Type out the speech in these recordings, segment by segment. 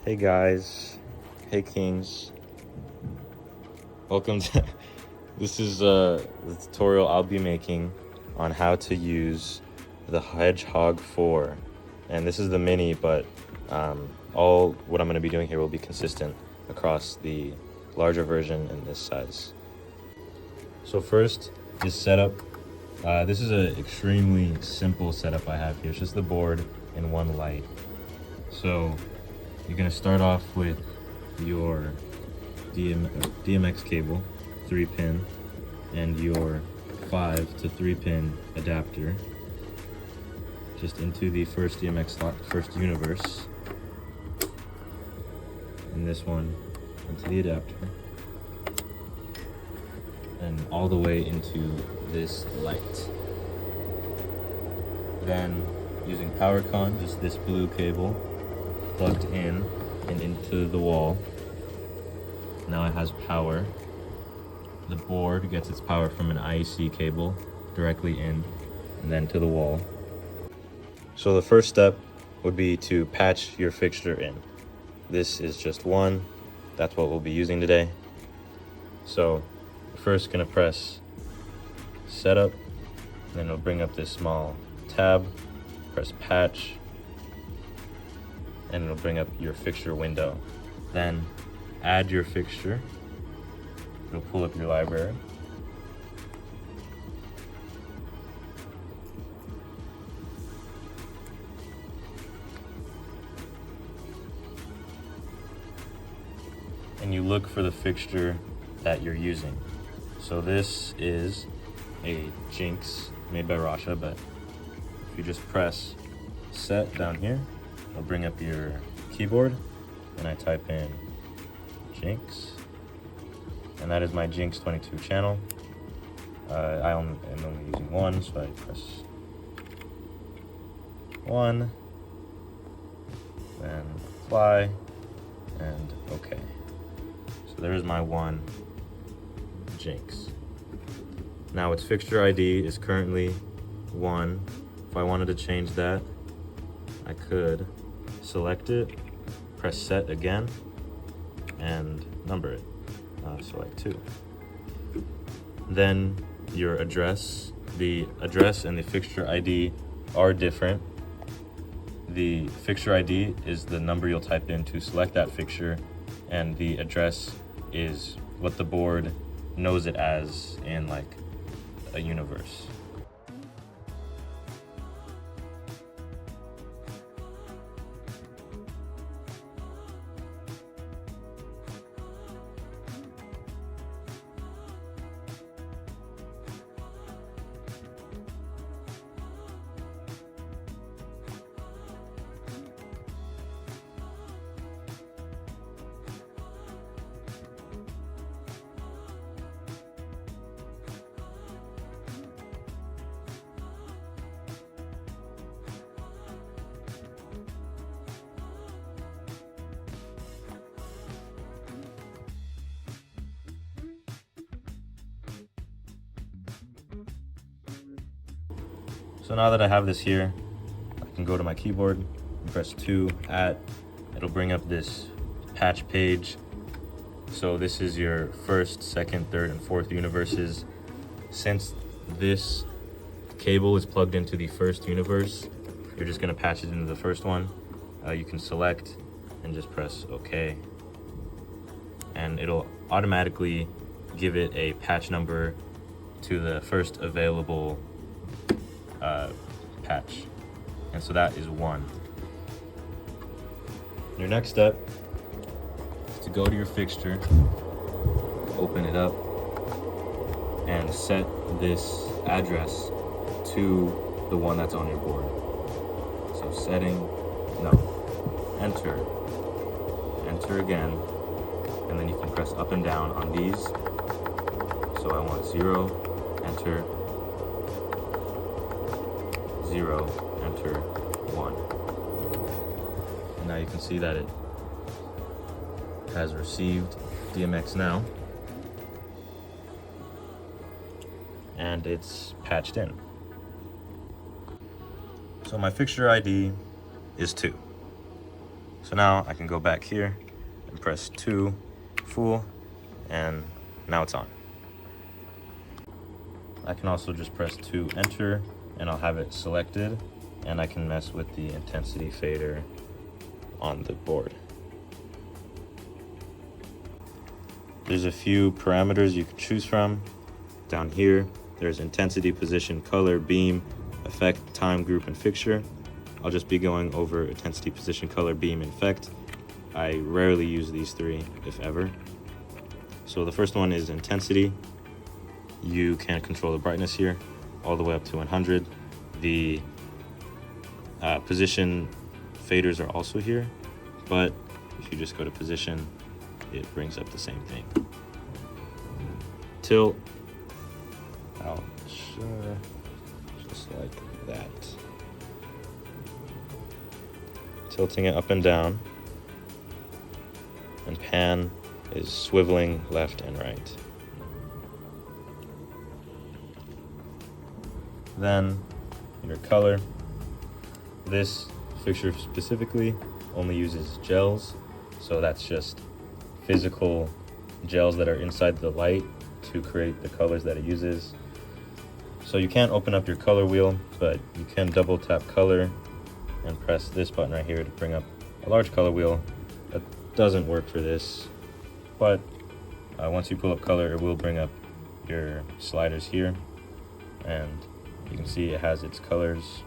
Hey guys, hey kings, welcome to this is the tutorial I'll be making on how to use the Hedgehog 4, and this is the mini, but all what I'm going to be doing here will be consistent across the larger version and this size. So first is setup. This is an extremely simple setup I have here. It's just the board and one light. So you're going to start off with your DMX cable, 3-pin, and your 5 to 3-pin adapter just into the first DMX slot, first universe, and this one into the adapter, and all the way into this light. Then using PowerCon, just this blue cable plugged in and into the wall. Now it has power. The board gets its power from an IEC cable directly in and then to the wall. So the first step would be to patch your fixture in. This is just one. That's what we'll be using today. So first gonna press setup, then it'll bring up this small tab, press patch, and it'll bring up your fixture window. Then add your fixture. It'll pull up your library. And you look for the fixture that you're using. So this is a Jinx made by Rasha, but if you just press set down here, it'll bring up your keyboard, and I type in Jinx, and that is my Jinx 22 channel. I am only using one, so I press 1, then apply, and OK. So there's my one Jinx. Now its fixture ID is currently 1. If I wanted to change that, I could select it, press set again, and number it. So like 2. Then your address. The address and the fixture ID are different. The fixture ID is the number you'll type in to select that fixture, and the address is what the board knows it as in like a universe. So now that I have this here, I can go to my keyboard and press 2 at. It'll bring up this patch page. So this is your first, second, third, and fourth universes. Since this cable is plugged into the first universe, you're just gonna patch it into the first one. You can select and just press OK. And it'll automatically give it a patch number to the first available patch, and so that is 1. Your next step is to go to your fixture, open it up, and set this address to the one that's on your board. So setting, no, enter again, and then you can press up and down on these. So I want 0, enter, 0, enter, 1. And now you can see that it has received DMX now, and it's patched in. So my fixture ID is 2. So now I can go back here and press 2 full, and now it's on. I can also just press 2 enter and I'll have it selected, and I can mess with the intensity fader on the board. There's a few parameters you can choose from. Down here, there's intensity, position, color, beam, effect, time, group, and fixture. I'll just be going over intensity, position, color, beam, and effect. I rarely use these three, if ever. So the first one is intensity. You can control the brightness here all the way up to 100. The position faders are also here, but if you just go to position, it brings up the same thing. Tilt, just like that. Tilting it up and down, and pan is swiveling left and right. Then your color. This fixture specifically only uses gels, so that's just physical gels that are inside the light to create the colors that it uses. So you can't open up your color wheel, but you can double tap color and press this button right here to bring up a large color wheel. That doesn't work for this, but once you pull up color, it will bring up your sliders here, and you can see it has its colors.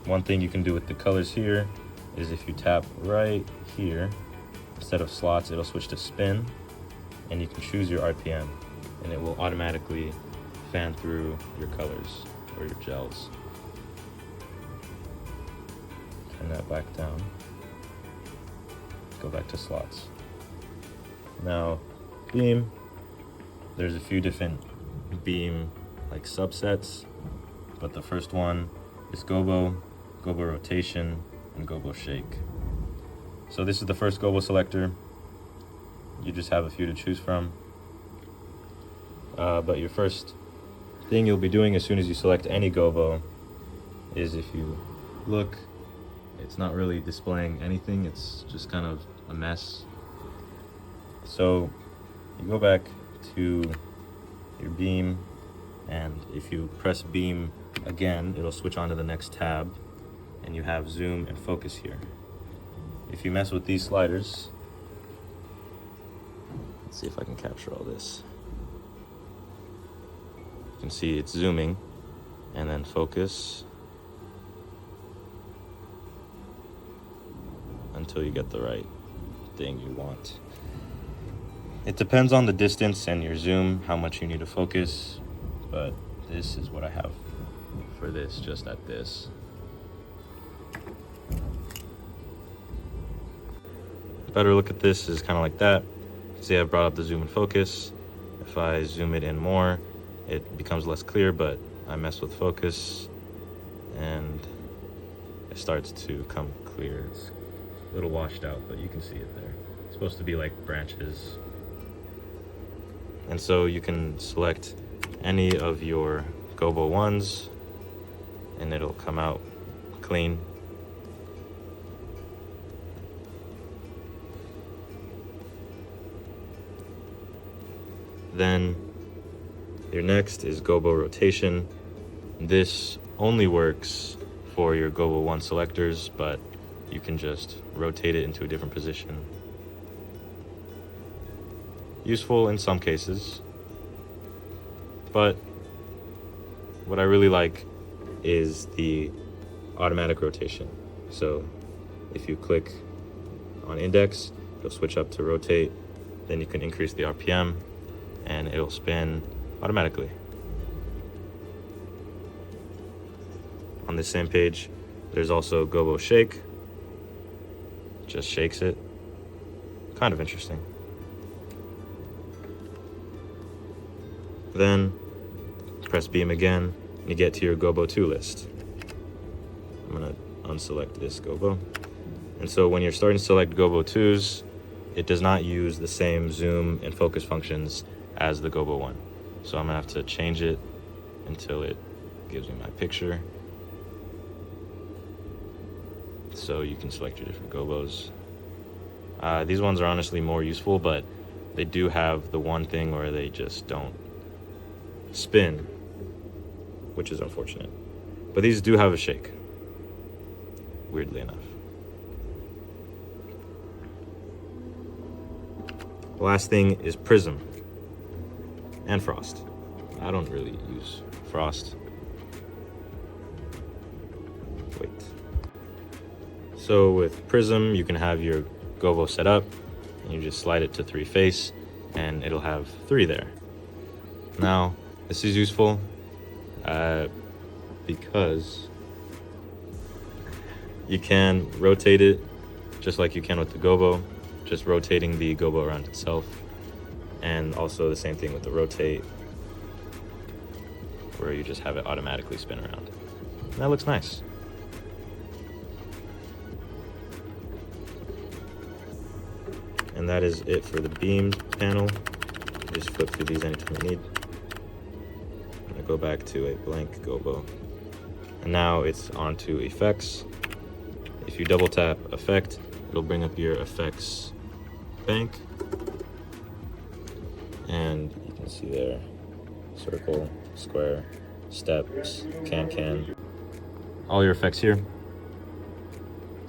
One thing you can do with the colors here is if you tap right here, instead of slots, it'll switch to spin, and you can choose your RPM, and it will automatically fan through your colors or your gels. Turn that back down. Go back to slots. Now, beam, there's a few different beam like subsets, but the first one is gobo rotation, and gobo shake. So this is the first gobo selector. You just have a few to choose from. But your first thing you'll be doing as soon as you select any gobo is, if you look, it's not really displaying anything. It's just kind of a mess. So you go back to your beam, and if you press beam again, it'll switch on to the next tab, and you have zoom and focus here. If you mess with these sliders, let's see if I can capture all this. You can see it's zooming, and then focus until you get the right thing you want. It depends on the distance and your zoom, how much you need to focus, but this is what I have for this, just at this. A better look at this is kind of like that. See, I've brought up the zoom and focus. If I zoom it in more, it becomes less clear, but I mess with focus and it starts to come clear. It's a little washed out, but you can see it there. It's supposed to be like branches. And so you can select any of your gobo ones and it'll come out clean. Then your next is gobo rotation. This only works for your gobo 1 selectors, but you can just rotate it into a different position. Useful in some cases, but what I really like is the automatic rotation. So if you click on index, it'll switch up to rotate, then you can increase the RPM and it'll spin automatically. On this same page, there's also gobo shake. Just shakes it. Kind of interesting. Then press beam again and you get to your gobo 2 list. I'm gonna unselect this gobo. And so when you're starting to select gobo 2s, it does not use the same zoom and focus functions as the gobo one. So I'm gonna have to change it until it gives me my picture. So you can select your different gobos. These ones are honestly more useful, but they do have the one thing where they just don't spin, which is unfortunate. But these do have a shake, weirdly enough. The last thing is prism and frost. I don't really use frost. Wait. So with prism, you can have your gobo set up, and you just slide it to 3 face, and it'll have 3 there. Now, this is useful because you can rotate it just like you can with the gobo, just rotating the gobo around itself. And also the same thing with the rotate, where you just have it automatically spin around. And that looks nice. And that is it for the beam panel. Just flip through these anytime you need. I'm gonna go back to a blank gobo. And now it's onto effects. If you double tap effect, it'll bring up your effects bank. And you can see there, circle, square, steps, can. All your effects here.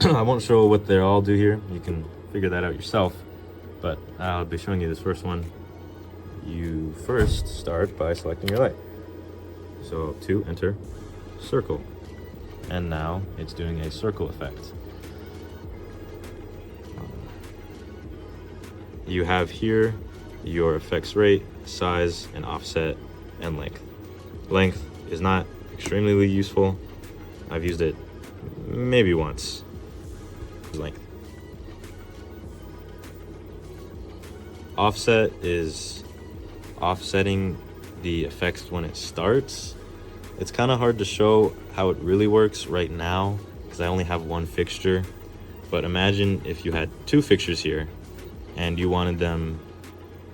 I won't show what they all do here. You can figure that out yourself, but I'll be showing you this first one. You first start by selecting your light. So to enter, circle. And now it's doing a circle effect. You have here your effects rate, size, and offset, and length. Length is not extremely useful. I've used it maybe once. Length. Offset is offsetting the effects when it starts. It's kind of hard to show how it really works right now because I only have one fixture. But imagine if you had 2 fixtures here and you wanted them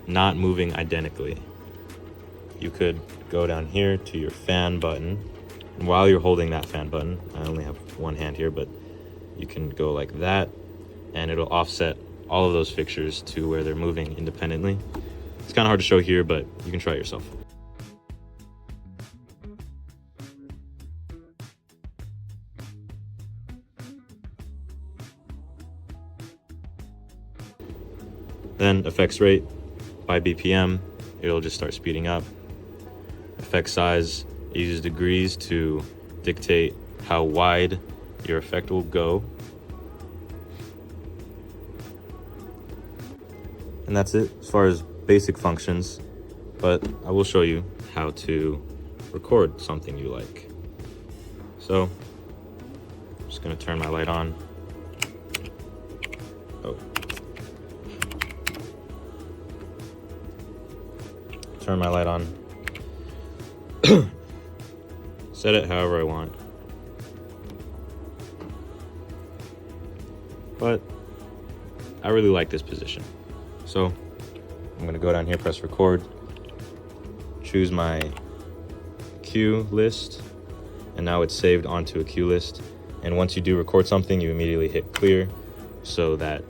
not moving identically. You could go down here to your fan button, and while you're holding that fan button, I only have one hand here, but you can go like that, and it'll offset all of those fixtures to where they're moving independently. It's kind of hard to show here, but you can try it yourself. Then effects rate by BPM, it'll just start speeding up. Effect size, it uses degrees to dictate how wide your effect will go. And that's it as far as basic functions, but I will show you how to record something you like. So, I'm just gonna turn my light on. Oh. Turn my light on. Set it however I want. But I really like this position. So I'm gonna go down here, press record, choose my cue list, and now it's saved onto a cue list. And once you do record something, you immediately hit clear so that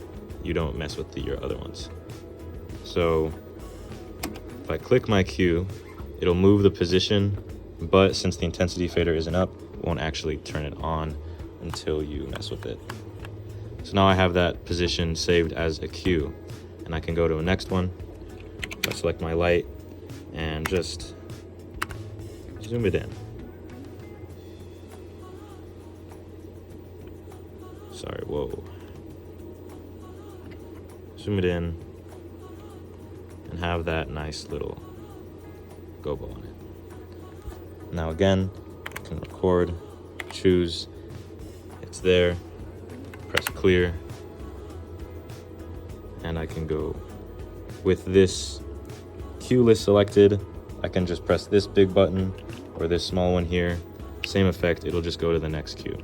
you don't mess with your other ones. So if I click my cue, it'll move the position, but since the intensity fader isn't up, it won't actually turn it on until you mess with it. So now I have that position saved as a cue, and I can go to a next one. I select my light and just zoom it in. Sorry, whoa. Zoom it in and have that nice little gobo on it. Now again, I can record, choose, it's there, press clear, and I can go with this cue list selected. I can just press this big button or this small one here, same effect, it'll just go to the next cue.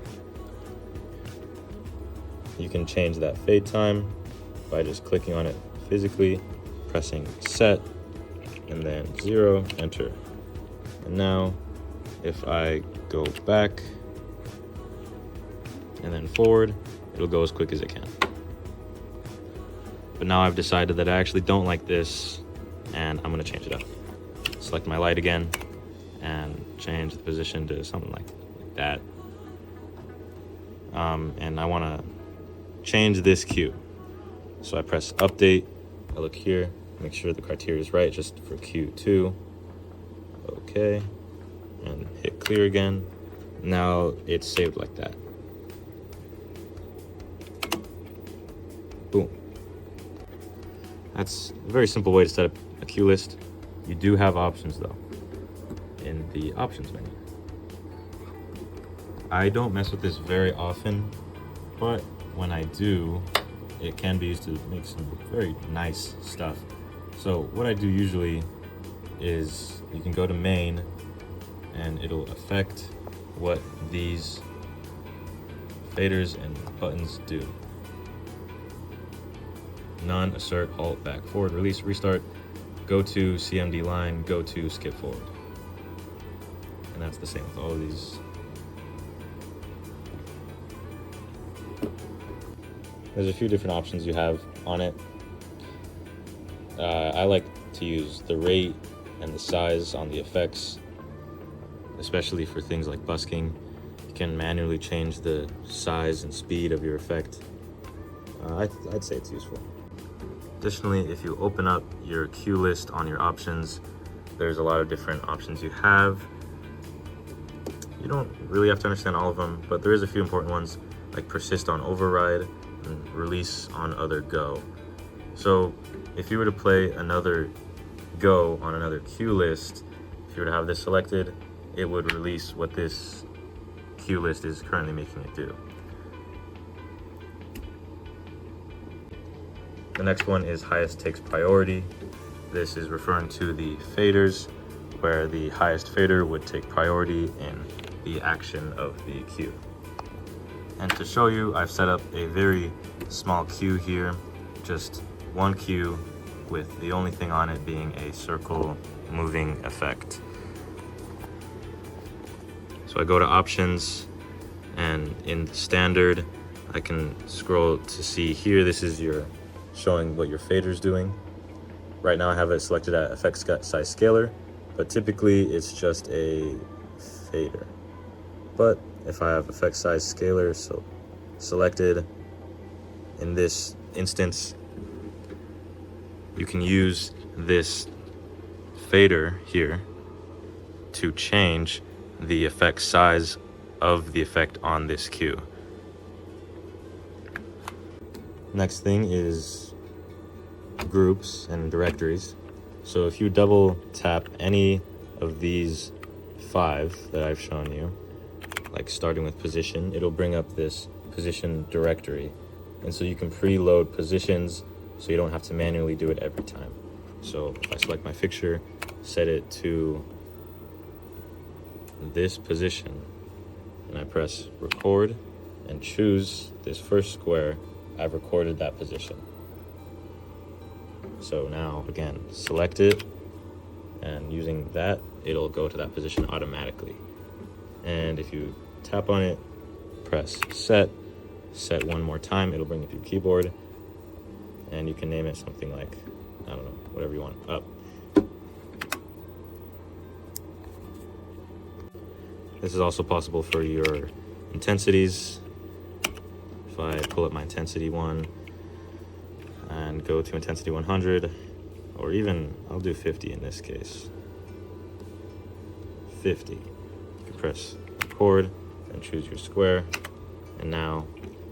You can change that fade time by just clicking on it physically, pressing set, and then 0, enter. And now if I go back and then forward, it'll go as quick as it can. But now I've decided that I actually don't like this, and I'm gonna change it up. Select my light again and change the position to something like that. And I wanna change this cue. So I press update, I look here, make sure the criteria is right, just for Q2. Okay, and hit clear again. Now it's saved like that. Boom. That's a very simple way to set up a cue list. You do have options though in the options menu. I don't mess with this very often, but when I do, it can be used to make some very nice stuff. So what I do usually is you can go to main and it'll affect what these faders and buttons do. None, assert, halt, back, forward, release, restart, go to CMD line, go to skip forward. And that's the same with all of these. There's a few different options you have on it. I like to use the rate and the size on the effects, especially for things like busking. You can manually change the size and speed of your effect. I'd say it's useful. Additionally, if you open up your cue list on your options, there's a lot of different options you have. You don't really have to understand all of them, but there is a few important ones, like persist on override and release on other go. So if you were to play another go on another cue list, if you were to have this selected, it would release what this cue list is currently making it do. The next one is highest takes priority. This is referring to the faders, where the highest fader would take priority in the action of the cue. And to show you, I've set up a very small cue here, just one cue with the only thing on it being a circle moving effect. So I go to options, and in the standard, I can scroll to see here, this is your showing what your fader's doing. Right now I have it selected at effect size scaler, but typically it's just a fader. But if I have effect size scaler selected, in this instance, you can use this fader here to change the effect size of the effect on this cue. Next thing is groups and directories. So if you double tap any of these 5 that I've shown you, like starting with position, it'll bring up this position directory. And so you can preload positions so you don't have to manually do it every time. So if I select my fixture, set it to this position, and I press record and choose this first square, I've recorded that position. So now again, select it, and using that, it'll go to that position automatically. And if you tap on it, press set one more time, it'll bring it to your keyboard, and you can name it something like, I don't know, whatever you want, up. This is also possible for your intensities. If I pull up my intensity one and go to intensity 100, or even I'll do 50 in this case. 50. You press record and choose your square, and now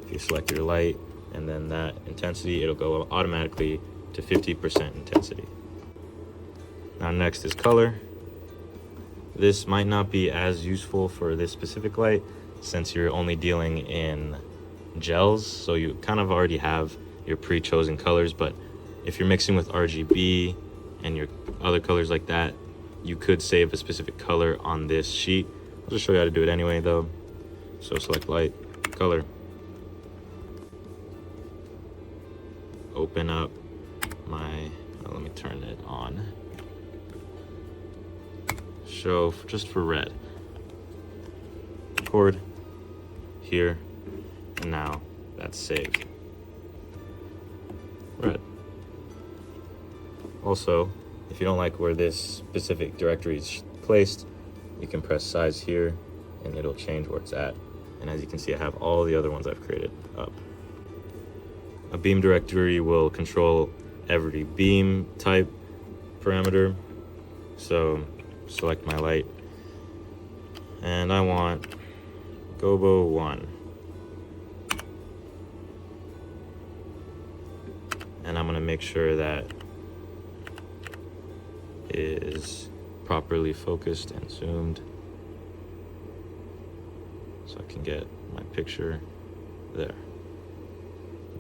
if you select your light and then that intensity, it'll go automatically to 50% intensity. Now next is color. This might not be as useful for this specific light since you're only dealing in gels, so you kind of already have your pre-chosen colors, but if you're mixing with RGB and your other colors like that, you could save a specific color on this sheet. I'll just show you how to do it anyway though. So select light, color, open. open up my, let me turn it on. Show just for red. Record here, and now that's saved. Red. Also, if you don't like where this specific directory is placed, you can press size here and it'll change where it's at. And as you can see, I have all the other ones I've created up. A beam directory will control every beam type parameter. So select my light, and I want Gobo 1. And I'm gonna make sure that is properly focused and zoomed so I can get my picture there.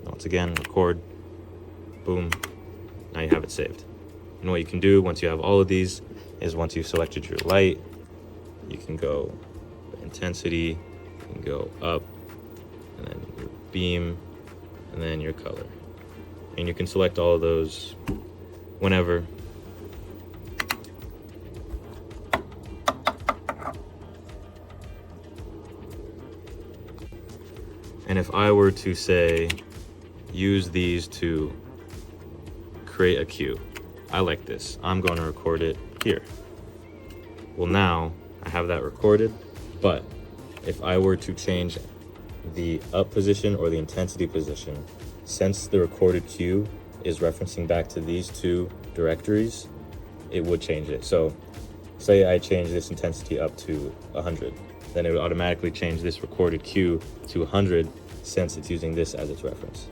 Once again, record, boom, now you have it saved. And what you can do once you have all of these is once you've selected your light, you can go intensity, you can go up, and then your beam, and then your color. And you can select all of those whenever. And if I were to say, use these to create a cue, I like this, I'm going to record it here. Well, now I have that recorded, but if I were to change the up position or the intensity position, since the recorded cue is referencing back to these two directories, it would change it. So say I change this intensity up to 100, then it would automatically change this recorded cue to 100 since it's using this as its reference.